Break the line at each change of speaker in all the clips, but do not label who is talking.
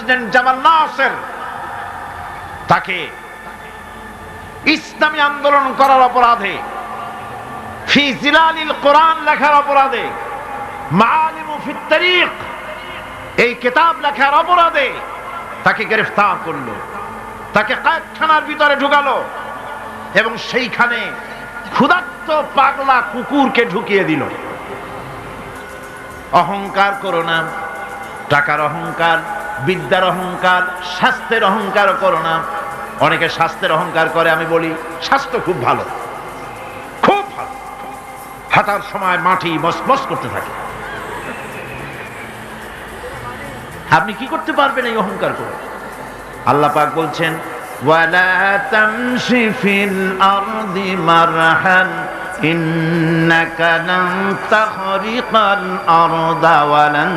President Jamal Naser তাকে ইসলামী আন্দোলন করার অপরাধে, ফি জিলালিল কোরআন লেখার অপরাধে, মাআলিমু ফিত তারিখ এই কিতাব লেখার অপরাধে তাকে গ্রেফতার করলো, তাকে কায়খানার ভিতরে ঢুকালো এবং সেইখানে ক্ষুধার্ত পাগলা কুকুরকে ঢুকিয়ে দিল। অহংকার করো না, টাকার অহংকার, বিদ্যার অহংকার, স্বাস্থ্যের অহংকার করো না। অনেকে স্বাস্থ্যের অহংকার করে, আমি বলি স্বাস্থ্য খুব ভালো, খুব ভালো। হাঁটার সময় মাটি মসমস করতে থাকে। আপনি কি করতে পারবেন এই অহংকার করে? আল্লাহ পাক বলছেন ওয়ালা তামশি ফিল আরদি মারহান ইন্নাকা লান তাখরিকাল আরদা ওয়ালান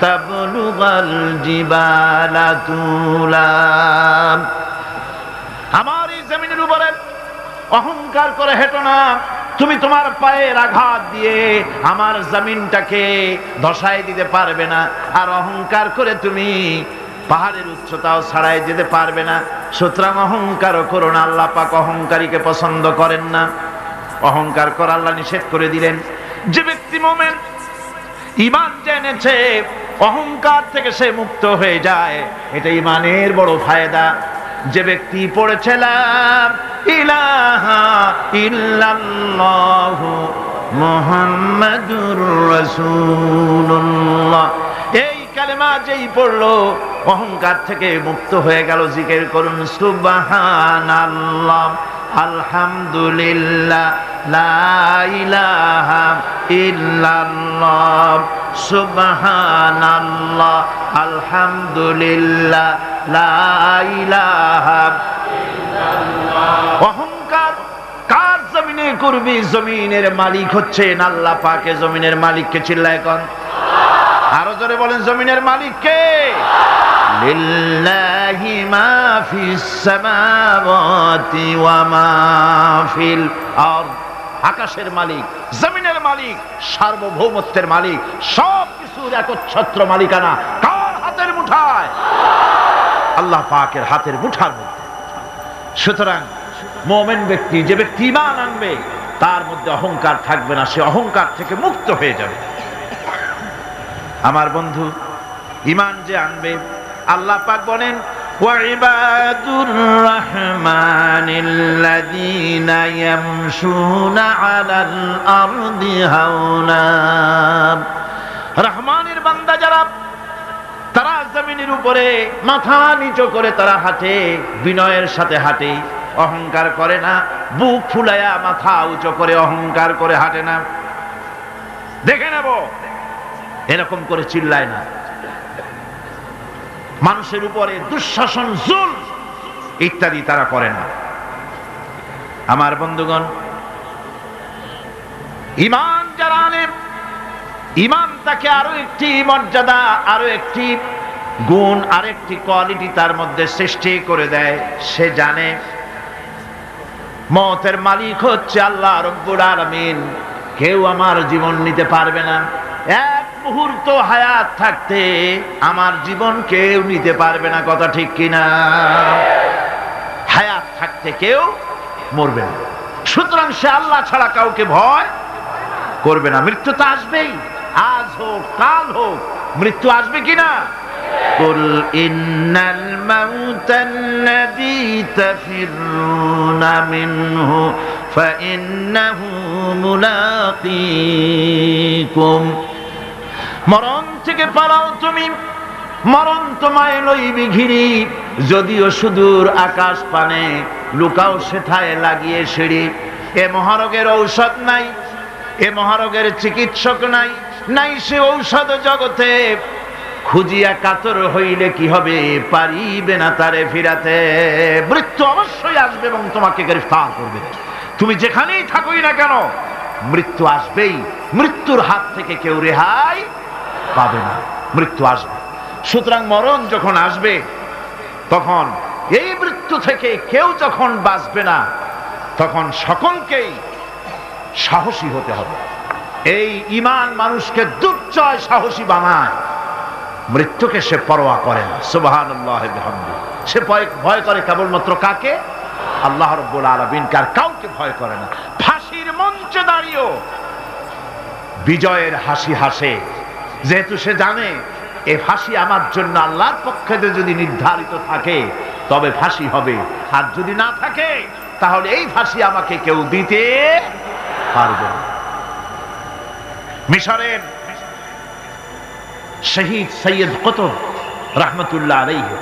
তাবলুগাল জিবালা তুলা। আমার এই জমিনের উপরে অহংকার করে হেঁটো না। তুমি তোমার পায়ের আঘাত দিয়ে আমার জমিনটাকে ধসাই দিতে পারবে না, আর অহংকার করে তুমি পাহাড়ের উচ্চতাও ছাড়াই যেতে পারবে না। সুতরাং অহংকারও করো না। আল্লাহ পাক অহংকারীকে পছন্দ করেন না। অহংকার করা আল্লাহ নিষেধ করে দিলেন। যে ব্যক্তি মুমিন, ঈমান জেনেছে, অহংকার থেকে সে মুক্ত হয়ে যায়, এটা ঈমানের বড় ফায়দা। যে ব্যক্তি পড়েছে লা ইলাহা ইল্লাল্লাহু মুহাম্মাদুর রাসূলুল্লাহ, এই কালেমা যেই পড়লো অহংকার থেকে মুক্ত হয়ে গেল। জিকির করুন সুবহানাল্লাহ, আলহামদুলিল্লাহ, লা ইলাহা ইল্লাল্লাহ, সুবহানাল্লাহ, আলহামদুলিল্লাহ, লা ইলাহা ইল্লাল্লাহ। অহংকার কার জমিনে করবি? জমিনের মালিক হচ্ছেন আল্লাহ পাক। জমিনের মালিককে চিল্লায় কোন? আরো জোরে বলেন, জমিনের মালিক কে? লিল্লাহি মা ফিস সামাওয়াতি ওয়া মা ফিল আরদ। আকাশের মালিক, জমিনের মালিক, সার্বভৌমত্বের মালিক, সব কিছুর একচ্ছত্র মালিকানা কার হাতের মুঠায়? আল্লাহ পাকের হাতের মুঠার মধ্যে। সুতরাং মুমিন ব্যক্তি, যে ব্যক্তি ঈমান আনবে, তার মধ্যে অহংকার থাকবে না, সে অহংকার থেকে মুক্ত হয়ে যাবে। আমার বন্ধু, ঈমান যে আনবে, আল্লাহ পাক বলেন ওয়াইবাদুর রহমানিল্লাযীনা ইয়ামশুনা আলাল আরদি হাওনা। রহমানের বান্দা যারা, তারা জমিনের উপরে মাথা নিচু করে তারা হাঁটে, বিনয়ের সাথে হাঁটে, অহংকার করে না। বুক ফুলায়া মাথা উঁচু করে অহংকার করে হাঁটে না। দেখে নেব, এরকম করে চিল্লায় না। মানুষের উপরে দুঃশাসন, জুলম ইত্যাদি তারা করে না। আমার বন্ধুগণ, ঈমান যারা আনে, ঈমান তাকে আরো একটি মর্যাদা, আরো একটি গুণ, আরেকটি কোয়ালিটি তার মধ্যে সৃষ্টি করে দেয়। সে জানে মওতের মালিক হচ্ছে আল্লাহ রব্বুল আলামিন। কেউ আমার জীবন নিতে পারবে না। এক মুহূর্ত হায়াত থাকতে আমার জীবন কেউ নিতে পারবে না। কথা ঠিক কিনা? হায়াত থাকতে কেউ মরবে না। সুতরাং সে আল্লাহ ছাড়া কাউকে ভয় করবে না। মৃত্যু তো আসবেই, আজ হোক কাল হোক, মৃত্যু আসবে কিনা? কুল ইন্নাল মাউতাল্লাযী তাফিরুনা মিনহু ফাইন্নাহু মুলাকীকুম। মরণ থেকে পালাও তুমি, মরণ তোমায় লইবে ঘিরি। যদিও সুদূর আকাশ পানে, লুকাও সেথায় লাগিয়ে সিঁড়ি। এ মহারোগের ঔষধ নাই, এ মহারোগের চিকিৎসক নাই, নাই সে ঔষধ জগতে। খুঁজিয়া কাতর হইলে কি হবে, পারিবে না তারে ফিরাতে। মৃত্যু অবশ্যই আসবে এবং তোমাকে গ্রেফতার করবে। তুমি যেখানেই থাকোই না কেন, মৃত্যু আসবেই। মৃত্যুর হাত থেকে কেউ রেহাই পাবে না, মৃত্যু আসবে। সুতরাং মরণ যখন আসবে, তখন এই মৃত্যু থেকে কেউ যখন বাঁচবে না, তখন সকলকেই সাহসী হতে হবে। এই ঈমান মানুষকে দুর্জয় সাহসী বানায়। মৃত্যুকে সে পরোয়া করে না। সুবহানাল্লাহ বিহামদিহি। সে ভয় করে কেবলমাত্র কাকে? আল্লাহ রাব্বুল আলামিনকে, আর কাউকে ভয় করে না। ফাঁসির মঞ্চে দাঁড়িয়েও বিজয়ের হাসি হাসে, যেহেতু সে জানে এই ফাঁসি আমার জন্য আল্লাহর পক্ষে যদি নির্ধারিত থাকে তবে ফাঁসি হবে, আর যদি না থাকে তাহলে এই ফাঁসি আমাকে কেউ দিতে পারবে না। মিশরের শহীদ সৈয়দ কুতুব রাহমাতুল্লাহ আলাইহি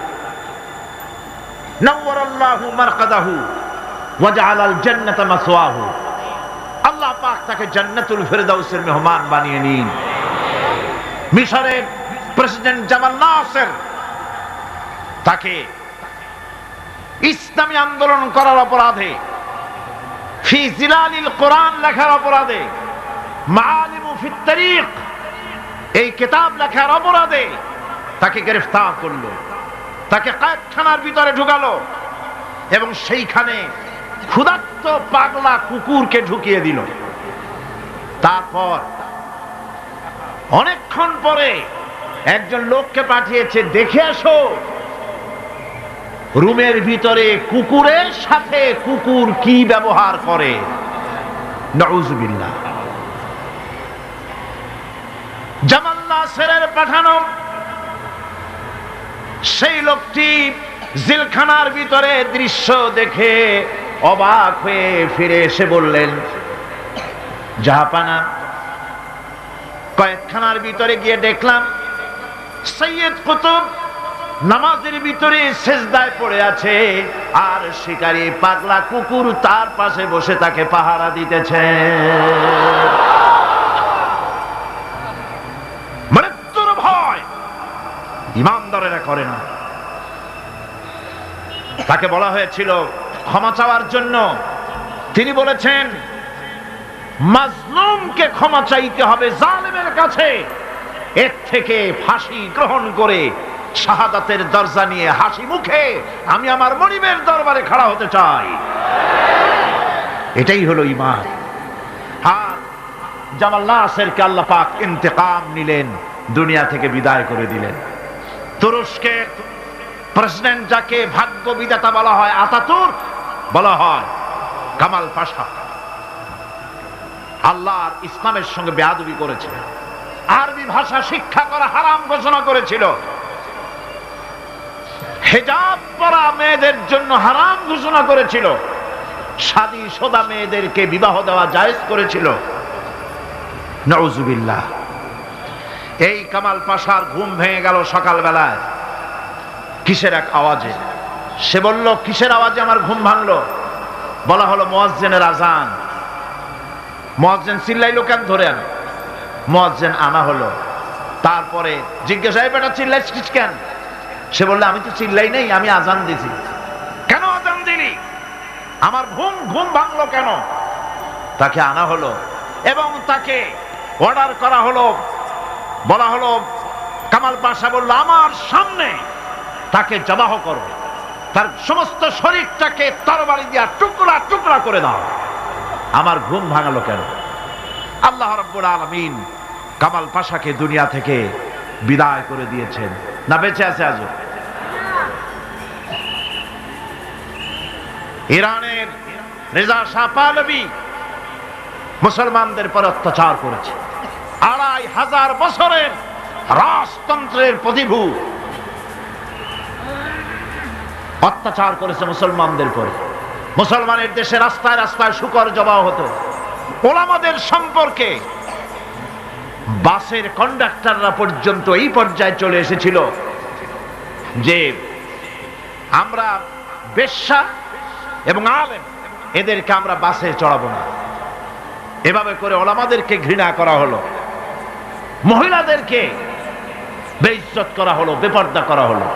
নওয়ারাল্লাহু মারকাদাহু ওয়া জাআলাল জান্নাতা মাসওয়াহু, আল্লাহ পাক তাকে জান্নাতুল ফেরদাউসের মেহমান বানিয়ে নিন। মিশরের প্রেসিডেন্ট জামাল নাসের তাকে ইসলামী আন্দোলন করার অপরাধে, ফি জিলালিল কোরআন লেখার অপরাধে, মাআলিমু ফিত তারিক এই কিতাব লেখার অপরাধে তাকে গ্রেফতার করলো, তাকে কয়েদখানার ভিতরে ঢুকালো এবং সেইখানে ক্ষুধার্ত পাগলা কুকুরকে ঢুকিয়ে দিল। তারপর অনেকক্ষণ পরে একজন লোককে পাঠিয়েছে, দেখে আসো রুমের ভিতরে কুকুরের সাথে কুকুর কি ব্যবহার করে। নাউযুবিল্লাহ। জামাল নাসেরের পাঠানো সেই লোকটি জেলখানার ভিতরে দৃশ্য দেখে অবাক হয়ে ফিরে এসে বললেন, জাহাপানা, কয়েকখানার ভিতরে গিয়ে দেখলাম সৈয়দ কুতুব নামাজের ভিতরে সেজদায় পড়ে আছে, আর শিকারী পাগলা কুকুর তার পাশে বসে তাকে পাহারা দিতেছে। মৃত্যুর ভয় ইমানদারেরা করে না। তাকে বলা হয়েছিল ক্ষমা চাওয়ার জন্য, তিনি বলেছেন মাজলুমকে ক্ষমা চাইতে হবে জালেমের কাছে, এর থেকে ফাঁসি গ্রহণ করে শাহাদাতের দরজা নিয়ে হাসি মুখে আমি আমার মনিবের দরবারে খাড়া হতে চাই। এটাই হলো ঈমান। আর জামাল নাসেরকে আল্লাহ পাক ইন্তেকাম নিলেন, দুনিয়া থেকে বিদায় করে দিলেন। তুরস্কের প্রেসিডেন্ট যাকে ভাগ্য বিধাতা বলা হয়, আতাতুর্ক বলা হয়, কামাল পাশা আল্লাহর ইসলামের সঙ্গে বেয়াদবি করেছে, আরবি ভাষা শিক্ষা করা হারাম ঘোষণা করেছিল, হিজাব পরা মেয়েদের জন্য হারাম ঘোষণা করেছিল, শাদী শোদা মেয়েদেরকে বিবাহ দেওয়া জায়েজ করেছিল। নাউযুবিল্লাহ। এই কামাল পাশার ঘুম ভেঙে গেল সকালবেলায় কিসের এক আওয়াজে। সে বলল, কিসের আওয়াজে আমার ঘুম ভাঙলো? বলা হলো মুয়াজ্জিনের আজান। মুয়াজ্জিন চিল্লাইলো কেন? ধরে আনো। মুয়াজ্জিন আনা হলো। তারপরে জিজ্ঞাসা, এই বেটা চিল্লাইছিস কেন? সে বলল, আমি তো চিল্লাই নাই, আমি আজান দিছি। কেন আজান দিলি? আমার ঘুম ভাঙলো কেন? তাকে আনা হলো এবং তাকে অর্ডার করা হলো। বলা হলো, কামাল পাশা বলল, আমার সামনে তাকে জবাহ করো, তার সমস্ত শরীরটাকে তরবারি দিয়া টুকরা টুকরা করে দাও। আমার ঘুম ভাঙালো কেন? আল্লাহ রাব্বুল আলামিন কামাল পাশাকে দুনিয়া থেকে বিদায় করে দিয়েছেন। না বেঁচে আছে আজও? ইরানের রেজা শাহ পাহলভী মুসলমানদের পর অত্যাচার করেছে। ২৫০০ বছরের রাজতন্ত্রের প্রতিভূ অত্যাচার করেছে মুসলমানদের পরে। মুসলমানের দেশে রাস্তায় রাস্তায় শুকর জবাহ হতো। ওলামাদের সম্পর্কে বাসের কন্ডাক্টররা পর্যন্ত এই পর্যায়ে চলে এসেছিল যে আমরা বেশ্যা এবং আলেম এদেরকে আমরা বাসে চড়াবো না। এভাবে করে ওলামাদেরকে ঘৃণা করা হলো, মহিলাদেরকে বেইজ্জত করা হলো, বেপর্দা করা হলো।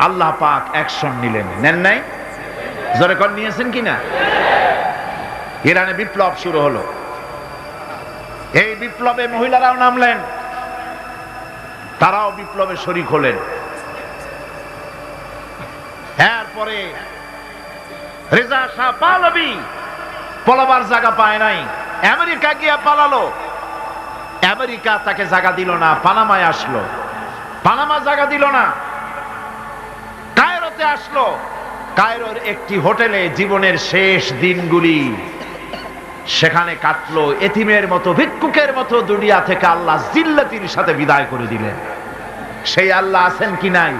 আল্লাহ পাক অ্যাকশন নিলেন, নেন নাই? জোরে কর, নিয়েছেন কিনা? ইরানে বিপ্লব শুরু হলো। এই বিপ্লবে মহিলারাও নামলেন, তারাও বিপ্লবে শরীক হলেন। এরপরে রেজা শাহ পাহলভী পলাবার জায়গা পায় নাই, আমেরিকা গিয়া পালালো। আমেরিকা তাকে জায়গা দিল না, পানামায় আসলো। পানামা জায়গা দিল না, কায়রোতে আসলো। কায়রোর একটি হোটেলে জীবনের শেষ দিনগুলি সেখানে কাটলো। এতিমের মতো, ভিক্ষুকের মতো দুনিয়া থেকে আল্লাহ জিল্লাতির সাথে বিদায় করে দিলেন। সেই আল্লাহ আছেন কি নাই?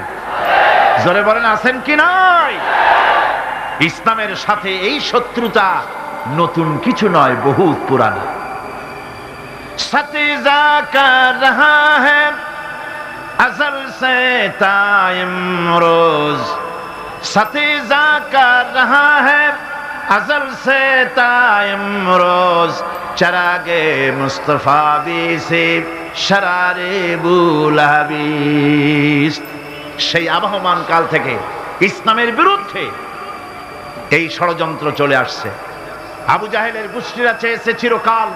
জোরে বলেন, আছেন কি নাই? ইসলামের সাথে এই শত্রুতা নতুন কিছু নয়, বহুত পুরানো। সতিজা কর রহা হ্যায় अज़ल से ताइम रोज, सतीजा कर रहा है अज़ल से ताइम रोज, चरागे मुस्तफा भी से शरारे बुलहबीस। সেই আবহমান কাল থেকে ইসলামের বিরুদ্ধে এই ষড়যন্ত্র চলে আসছে। আবু জাহেলের গোষ্ঠীরা চেয়েছে চিরকাল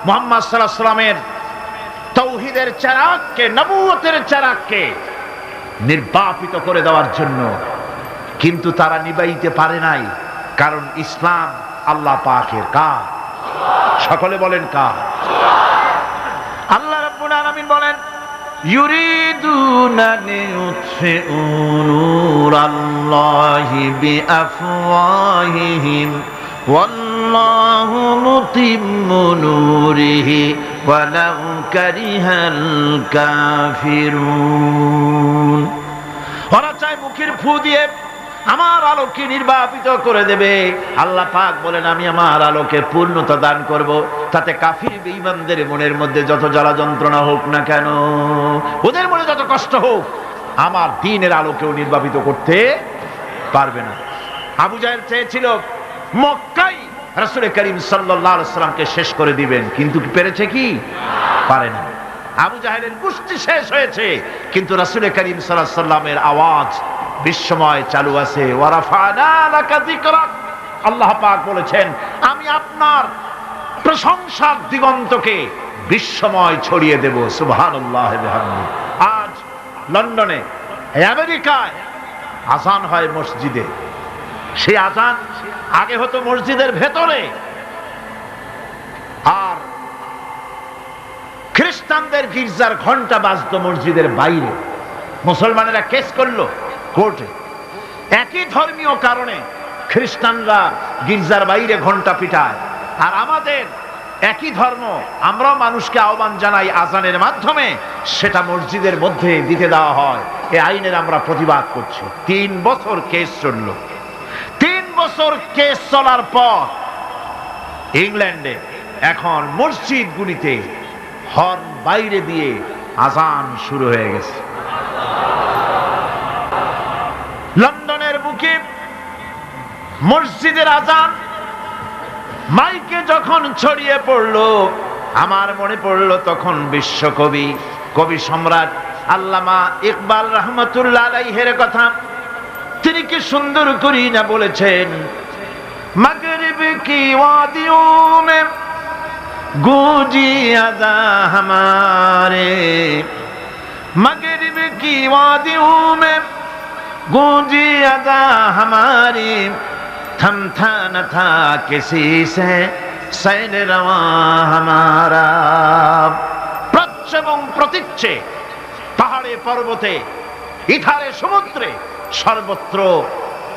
মুহাম্মদ সাল্লাল্লাহু আলাইহি ওয়াসাল্লামের তাওহীদের চারাগকে, নবুয়তের চারাগকে নির্বাপিত করে দেওয়ার জন্য, কিন্তু তারা নিবাইতে পারে নাই। কারণ ইসলাম আল্লাহ পাকের কাজ। সকলে বলেন কাজ। আল্লাহ রাব্বুল আলামিন বলেন, ইউরিদুনা লিইউতফিউ নূরাল্লাহি বিআফওয়াহিহিম ওয়াল্লাহু মুতিম্মু নূরিহি ওয়ালাউ কারিহাল কাফিরুন। ওরা চায় মুখের ফু দিয়ে আমার আলোকে নির্বাপিত করে দেবে। আল্লাহ পাক বলেন, আমি আমার আলোকে পূর্ণতা দান করব, তাতে কাফির বেঈমানদের মনের মধ্যে যত জ্বালা যন্ত্রণা হোক না কেন, ওদের মনে যত কষ্ট হোক, আমার দ্বীনের আলোকেও নির্বাপিত করতে পারবে না। আবু জাহেল চেয়েছিল মক্কায় রাসূল করিম সাল্লাল্লাহু আলাইহি ওয়াসাল্লামকে শেষ করে দিবেন, কিন্তু পেরেছে কি? পারে না। আবু জাহেলের গোষ্ঠী শেষ হয়েছে, কিন্তু রাসূল করিম সাল্লাল্লাহু আলাইহি ওয়াসাল্লামের আওয়াজ বিশ্বময় চালু আছে। ওয়ারাফানা লাকা যিকরাক, আল্লাহ পাক বলেছেন, আমি আপনার প্রশংসার দিগন্তকে বিশ্বময় ছড়িয়ে দেব। সুবহানাল্লাহ ওয়া বিহামদিহি। আজ লন্ডনে, আমেরিকায় আযান হয় মসজিদে। সেই আযান আগে হতো মসজিদের ভেতরে, আর খ্রিস্টানদের গির্জার ঘন্টা বাজতো মসজিদের বাইরে। মুসলমানেরা কেস করলো কোর্টে, একই ধর্মীয় কারণে খ্রিস্টানরা গির্জার বাইরে ঘন্টা পিটায়, আর আমাদের একই ধর্ম, আমরাও মানুষকে আহ্বান জানাই আযানের মাধ্যমে, সেটা মসজিদের মধ্যে দিতে দেওয়া হয়। এই আইনের আমরা প্রতিবাদ করছি। 3 বছর কেস চলল। 3 বছর কেস চলার পর ইংল্যান্ডে এখন মসজিদগুলিতে হর্ন বাইরে দিয়ে আযান শুরু হয়ে গেছে। লন্ডনের বুকে মসজিদের আযান মাইকে যখন ছড়িয়ে পড়লো, আমার মনে পড়লো তখন বিশ্বকবি, কবি সম্রাট আল্লামা ইকবাল রহমতুল্লাহ আলাইহির কথা। তিনি কি সুন্দর করি না বলেছেন, মাগরিব কি ওয়াদিও মে গूंजी अज़ा हमारे, मगरिब की वादियों में गूंजी अज़ा हमारी, थमथा न था किसी से सैल रवा हमारा। প্রচ্ছ এবং প্রতীচ্যে, পাহাড়ে পর্বতে, ইথারে সমুদ্রে, সর্বত্র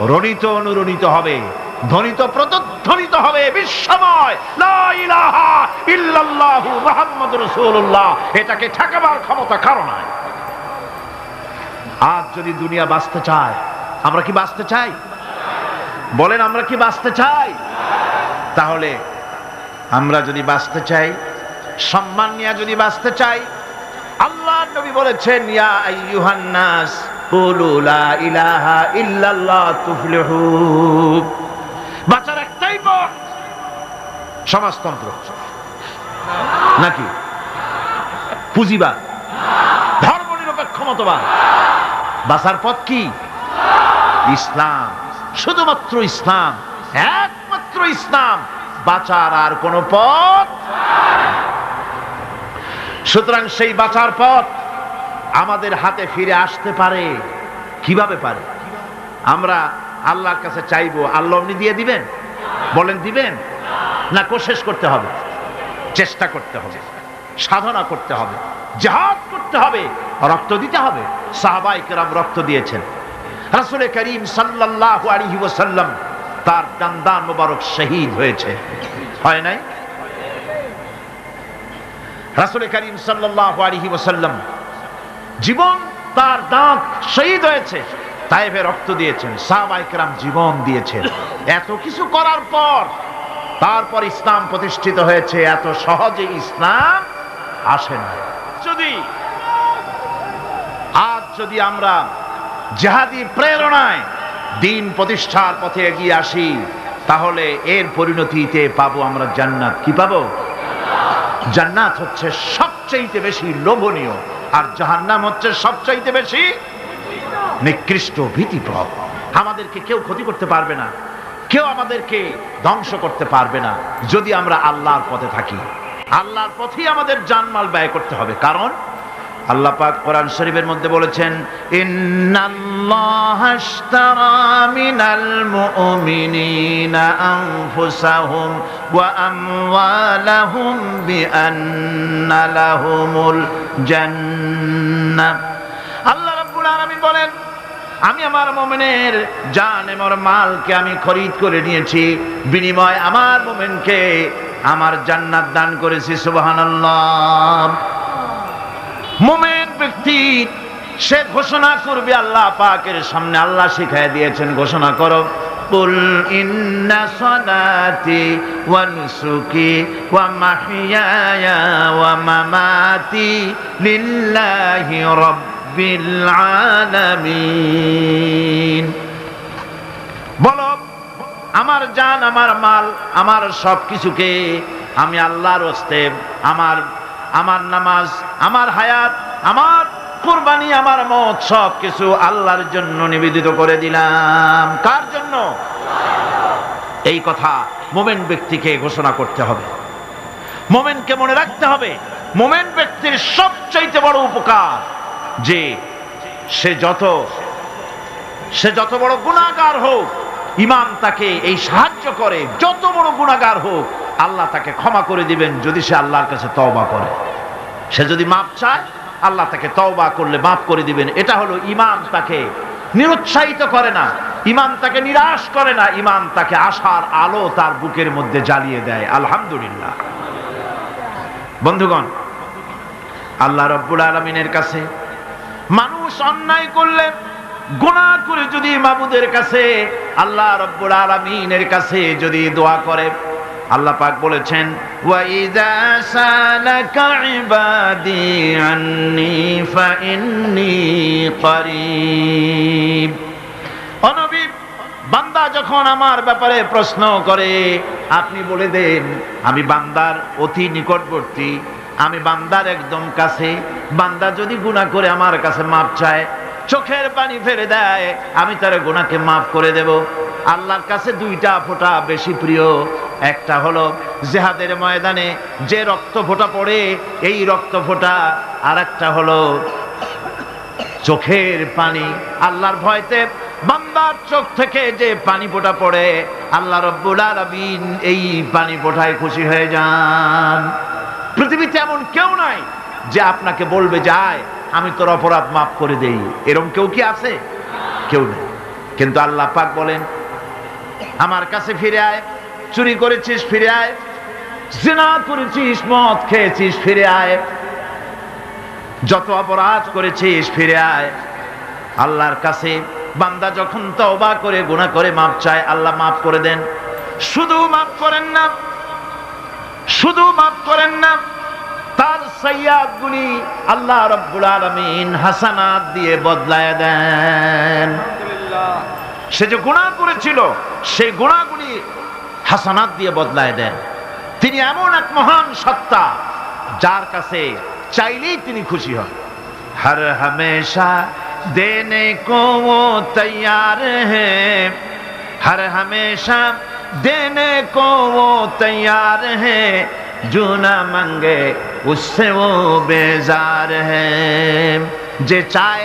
রণিত অনুরণিত হবে, ধ্বনিত প্রতিধ্বনিত হবে বিশ্বময় লা ইলাহা ইল্লাল্লাহু মুহাম্মাদুর রাসূলুল্লাহ। এটাকে ঠেকাবার ক্ষমতা কারো নাই। আজ যদি দুনিয়া বাঁচতে চায়, আমরা কি বাঁচতে চাই? বলেন, আমরা কি বাঁচতে চাই? তাহলে আমরা যদি বাঁচতে চাই, সম্মান নিয়ে যদি বাঁচতে চাই, আল্লাহর নবী বলেছেন, ইয়া আইয়ুহান নাস কুলু লা ইলাহা ইল্লাল্লাহ তুফলিহু। বাঁচার একটাই পথ, সমাজতন্ত্র নাকি পুঁজিবাদ, ধর্মনিরপেক্ষ মতবাদ? বাঁচার পথ কি? ইসলাম, শুধুমাত্র ইসলাম, একমাত্র ইসলাম। বাঁচার আর কোন পথ। সুতরাং সেই বাঁচার পথ আমাদের হাতে ফিরে আসতে পারে। কিভাবে পারে? আমরা আল্লাহর কাছে চাইবো, আল্লাহ এমনি দিয়ে দিবেন? বলেন দিবেন? না, কোশিশ করতে হবে, চেষ্টা করতে হবে, সাধনা করতে হবে, জিহাদ করতে হবে, রক্ত দিতে হবে। সাহাবায়ে কেরাম রক্ত দিয়েছেন। রাসূল করিম সাল্লাল্লাহু আলাইহি ওয়াসাল্লাম তার দান মোবারক শহীদ হয়েছে, হয় নাই? রাসূল করিম সাল্লাল্লাহু আলাইহি ওয়াসাল্লাম জীবন তার দাঁত শহীদ হয়েছে, তায়েফে রক্ত দিয়েছেন, সাহাবায়ে কেরাম জীবন দিয়েছেন। এত কিছু করার পর তারপর ইসলাম প্রতিষ্ঠিত হয়েছে। এত সহজে ইসলাম আসে না। আজ যদি আমরা জিহাদি প্রেরণায় দিন প্রতিষ্ঠার পথে এগিয়ে আসি, তাহলে এর পরিণতিতে পাবো আমরা জান্নাত। কি পাবো? জান্নাত হচ্ছে সবচাইতে বেশি লোভনীয়, আর জাহান্নাম হচ্ছে সবচাইতে বেশি নিকৃষ্ট, ভীতিপ্রদ। আমাদেরকে কেউ ক্ষতি করতে পারবে না, কেউ আমাদেরকে ধ্বংস করতে পারবে না যদি আমরা আল্লাহর পথে থাকি। আল্লাহর পথেই আমাদের জানমাল ব্যয় করতে হবে। কারণ আল্লাহ পাক কোরআন শরীফের মধ্যে বলেছেন, ইন্নাল্লাহা আশতারা মিনাল মুমিনিনা আনফুসাহুম ওয়া আমওয়ালাহুম বিআন্না লাহুমুল জান্নাহ। আল্লাহ রাব্বুল আলামিন বলেন, আমি আমার মুমিনের জান এবং মালকে আমি খরিদ করে নিয়েছি, বিনিময়ে আমার মুমিনকে আমার জান্নাত দান করেছি। সুবহানাল্লাহ। মুমিন ব্যক্তি সে ঘোষণা করবে আল্লাহ পাকের সামনে। আল্লাহ শিখায় দিয়েছেন, ঘোষণা করো, কুল ইন্না সালাতি ওয়া নুসুকি ওয়া মাহইয়ায়া ওয়া মামাতি লিল্লাহি রাব্বিল আলামিন। বলো, আমার জান, আমার মাল, আমার সবকিছুকে আমি আল্লাহর হস্তে, আমার নামাজ, আমার হায়াত, আমার কুরবানি, আমার মত, সবকিছু আল্লাহর জন্য নিবেদিত করে দিলাম। কার জন্য? এই কথা মুমিন ব্যক্তিকে ঘোষণা করতে হবে, মুমিনকে মনে রাখতে হবে। মুমিন ব্যক্তির সবচাইতে বড় উপকার যে সে যত বড় গুনাহগার হোক, ইমাম তাকে এই সাহায্য করে, যত বড় গুনাহগার হোক আল্লাহ তাকে ক্ষমা করে দিবেন যদি সে আল্লাহর কাছে তওবা করে। সে যদি মাপ চায়, আল্লাহ তাকে তওবা করলে মাফ করে দিবেন। এটা হলো ইমাম তাকে নিরুৎসাহিত করে না, ইমাম তাকে নিরাশ করে না, ইমাম তাকে আশার আলো তার বুকের মধ্যে জ্বালিয়ে দেয়। আলহামদুলিল্লাহ। বন্ধুগণ, আল্লাহ রাব্বুল আলামিনের কাছে মানুষ অন্যায় করলে, গুনাহ করে যদি মাবুদের কাছে, আল্লাহ রাব্বুল আলামিনের কাছে যদি দোয়া করে, আল্লাহ পাক বলেছেন, ওয়া ইযা সালাকা ইবাদি আন্নী ফাইন্নী করিব। ও নবী, বান্দা যখন আমার ব্যাপারে প্রশ্ন করে, আপনি বলে দেন আমি বান্দার অতি নিকটবর্তী, আমি বান্দার একদম কাছে। বান্দা যদি গুনাহ করে আমার কাছে মাপ চায়, চোখের পানি ফেলে দেয়, আমি তার গুনাহকে মাফ করে দেব। আল্লাহর কাছে দুইটা ফোঁটা বেশি প্রিয়। একটা হলো জিহাদের ময়দানে যে রক্ত ফোঁটা পড়ে, এই রক্ত ফোঁটা, আর একটা হলো চোখের পানি। আল্লাহর ভয়তে বান্দার চোখ থেকে যে পানি ফোঁটা পড়ে, আল্লাহ রাব্বুল আলামিন এই পানি ফোঁটায় খুশি হয়ে যান। পৃথিবীতে এমন কেউ নাই যে আপনাকে বলবে, যায় আমি তোর অপরাধ মাফ করে দেই। এরকম কেউ কি আছে? কেউ নেই। কিন্তু আল্লাহ পাক বলেন, আমার কাছে ফিরে আয়, চুরি করেছিস ফিরে আয়, জিনা করেছিস, মদ খেয়েছিস ফিরে আয়, যত অপরাধ করেছিস ফিরে আয়। আল্লাহর কাছে বান্দা যখন তওবা করে, গুনাহ করে মাপ চায়, আল্লাহ মাফ করে দেন। শুধু মাফ করেন না, শুধু মাফ করেন না, তার সাইয়্যাত গুলি আল্লাহ রাব্বুল আলামিন হাসানাত দিয়ে বদলায় দেন। সে যে গুনাহ করেছিল, সেই গুনাহগুলি হাসানাত দিয়ে বদলায় দেন। তিনি এমন এক মহান সত্তা, যার কাছে চাইলেই তিনি খুশি হন। হর হমেশা দেনে কো वो तैयार है, हर हमेशा देने को वो तैयार है, जो ना मांगे उससे वो बेजार है। যে চায়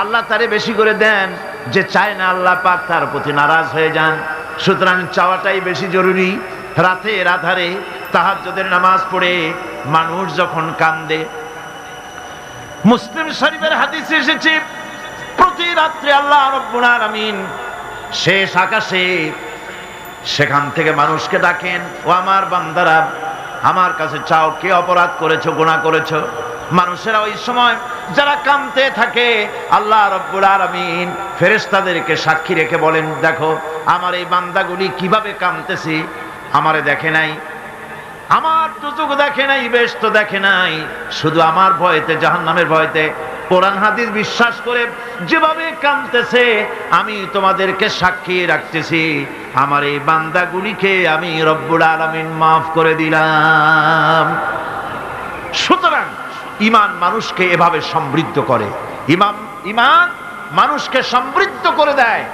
আল্লাহ তারে বেশি করে দেন, যে চায় না আল্লাহ পাক তার প্রতি নারাজ হয়ে যান। সুতরাং চাওয়াটাই বেশি জরুরি। রাতের আধারে তাহাজ্জুদের নামাজ পড়ে মানুষ যখন কান্দে, মুসলিম শরীফের হাদিসে এসেছে প্রতি রাত্রে আল্লাহ রাব্বুল আলামিন শেষ আকাশে সেখান থেকে মানুষকে ডাকেন, ও আমার বান্দারা আমার কাছে চাও, কে অপরাধ করেছো, গুনাহ করেছো। মানুষেরা ওই সময় যারা কাঁদতে থাকে আল্লাহ রাব্বুল আলামিন ফেরেশতাদেরকে সাক্ষী রেখে বলেন, দেখো আমার এই বান্দাগুলি কিভাবে কাঁদতেছে, আমারে দেখে নাই, আমার দুচোখ দেখে নাই, বেশ তো দেখে নাই, শুধু আমার ভয়তে, জাহান্নামের ভয়তে কোরআন হাদিস বিশ্বাস করে যেভাবে কাঁদতেছে আমি তোমাদেরকে সাক্ষী রাখতেছি, আমার এই বান্দাগুলিকে আমি রব্বুল আলামিন মাফ করে দিলাম। সুতরাং ঈমান মানুষকে এভাবে সমৃদ্ধ করে, ঈমান মানুষকে সমৃদ্ধ করে দেয়,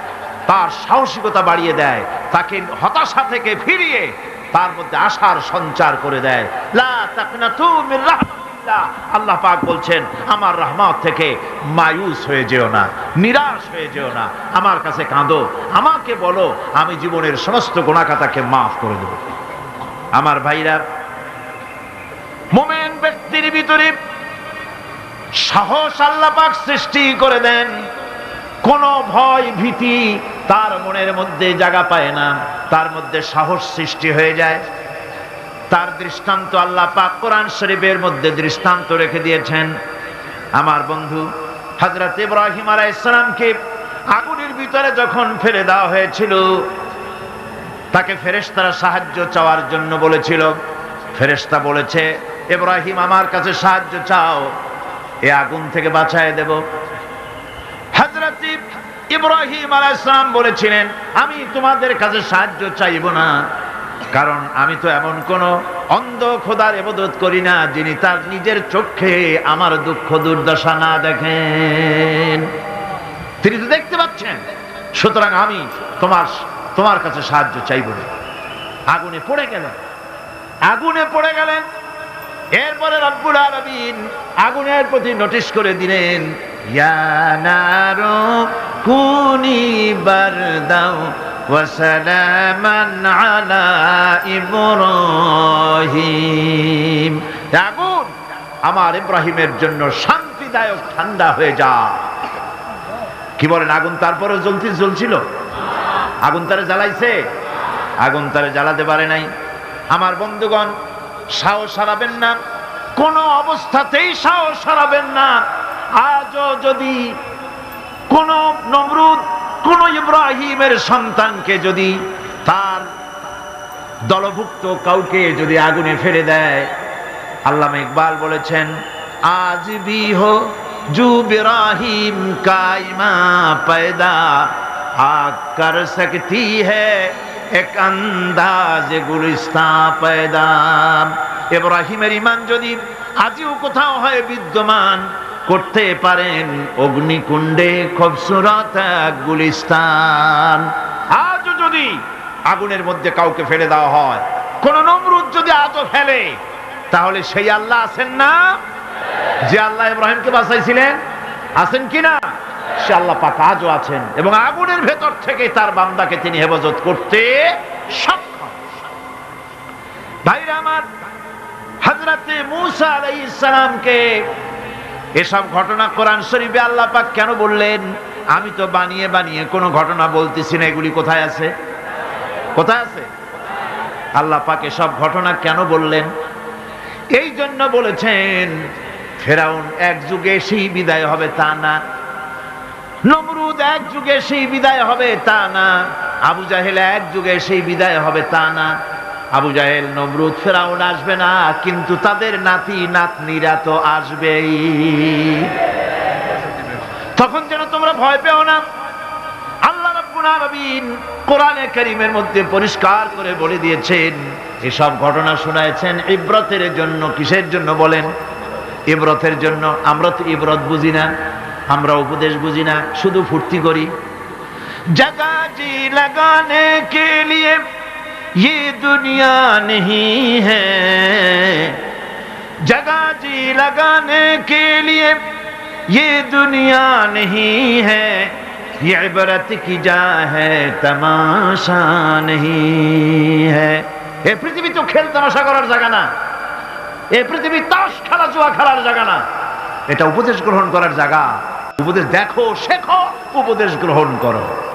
তার সাহসিকতা বাড়িয়ে দেয়, তাকে হতাশা থেকে ফিরিয়ে তার মধ্যে আশার সঞ্চার করে দেয়। লা তাকনাতু মির রাহমাতিল্লাহ, আল্লাহ পাক বলছেন আমার রহমত থেকে মায়ুস হয়ে যেও না, নিরাশ হয়ে যেও না, আমার কাছে কাঁদো, আমাকে বলো, আমি জীবনের সমস্ত গুনাহ খাতাকে মাফ করে দেব। আমার ভাইরা, মুমিন ব্যক্তির ভিতরে সাহস আল্লাহ পাক সৃষ্টি করে দেন, কোন ভয় ভীতি তার মনের মধ্যে জায়গা পায় না, তার মধ্যে সাহস সৃষ্টি হয়ে যায়। তার দৃষ্টান্ত আল্লাহ পাক কোরআন শরীফের মধ্যে দৃষ্টান্ত রেখে দিয়েছেন। আমার বন্ধু হযরত ইব্রাহিম আলাইহিস সালামকে আগুনের ভিতরে যখন ফেলে দেওয়া হয়েছিল, তাকে ফেরেশতারা সাহায্য চাওয়ার জন্য বলেছিল। ফেরেশতা বলেছে, ইব্রাহিম আমার কাছে সাহায্য চাও, এই আগুন থেকে বাঁচায় দেব। হযরত ইব্রাহিম আলাইহিস সালাম বলেছিলেন, আমি তোমাদের কাছে সাহায্য চাইব না, কারণ আমি তো এমন কোন অন্ধ খোদার ইবাদত করি না যিনি তার নিজের চোখে আমার দুঃখ দুর্দশা না দেখেন। তিনি তো দেখতে পাচ্ছেন, সুতরাং আমি তোমার কাছে সাহায্য চাইব না। আগুনে পড়ে গেলেন। এরপরে রব্বুল আলামিন আগুনের প্রতি নোটিশ করে দিলেন, ইয়া নারু কুনি বারদাও ওয়া সালামান আলা ইব্রাহিম, আগুন আমার ইব্রাহিমের জন্য শান্তিদায়ক ঠান্ডা হয়ে যা। কি বলেন, আগুন তারপরে জ্বলছিল? আগুন তারে জ্বালাইছে? আগুন তারে জ্বালাতে পারে নাই। আমার বন্ধুগণ, সাহস হারাবেন না, কোন অবস্থাতেই সাহস হারাবেন না। আজও যদি কোন নমরুদ কোন ইব্রাহিমের সন্তানকে যদি তার দলভুক্ত কাউকে যদি আগুনে ফেলে দেয়, আল্লামা ইকবাল বলেছেন, আজ ভি হো জু ইব্রাহিম কাইমা পয়দা আগ কর সকতি হ্যায় এক আন্দাজ গুলিস্তা পয়দা। ইব্রাহিমের ঈমান যদি আজও কোথাও হয় বিদ্যমান, করতে পারেন অগ্নিকুণ্ডে খুবসুরত গুলিস্তান। আজও যদি আগুনের মধ্যে কাউকে ফেলে দেওয়া হয়, কোন নমরুদ যদি আজও ফেলে, তাহলে সেই আল্লাহ আছেন না যে আল্লাহ ইব্রাহিমকে বাঁচাইছিলেন? আছেন কিনা? সে আল্লাহ পাক আজও আছেন, এবং আগুনের ভেতর থেকে তার বান্দাকে তিনি হেফাজত করতে সক্ষম। ভাইরা আমার, হযরত মূসা আলাইহিস সালামকে এসব ঘটনা কোরআন শরীফে আল্লাহ পাক কেন বললেন? আমি তো বানিয়ে কোনো ঘটনা বলতেছি না, এগুলি কোথায় আছে? আল্লাহ পাক এসব ঘটনা কেন বললেন? এই জন্য বলেছেন, ফেরাউন এক যুগে সেই বিদায় হবে তা না, নমরুদ এক যুগে সেই বিদায় হবে তা না, আবু জাহেল এক যুগে সেই বিদায় হবে তা না। আবু জাহেল, নমরুদ, ফেরাউন আসবে না, কিন্তু তাদের নাতি নাতনিরা তো আসবেই। তখন যেন তোমরা ভয় পেও না। আল্লাহ রাব্বুল আলামিন কোরআনে কারীমের মধ্যে পরিষ্কার করে বলে দিয়েছেন, এসব ঘটনা শোনায়েছেন ইবরতের জন্য। কিসের জন্য বলেন? ইবরতের জন্য। আমরা তো ইবরত বুঝি না, আমরা উপদেশ বুঝি না, শুধু ফুর্তি করি। জগা জি লাগানে কে লিয়ে ये दुनिया नहीं है, जगह जी लगाने के लिए ये दुनिया नहीं है, ये इबरत की जा है तमाशा नहीं है। এই পৃথিবী তো খেল তামাশা করার জায়গা না, এই পৃথিবী তাস খেলা জুয়া খেলার জায়গা না, এটা উপদেশ গ্রহণ করার জায়গা। উপদেশ দেখো, শেখো, উপদেশ গ্রহণ করো।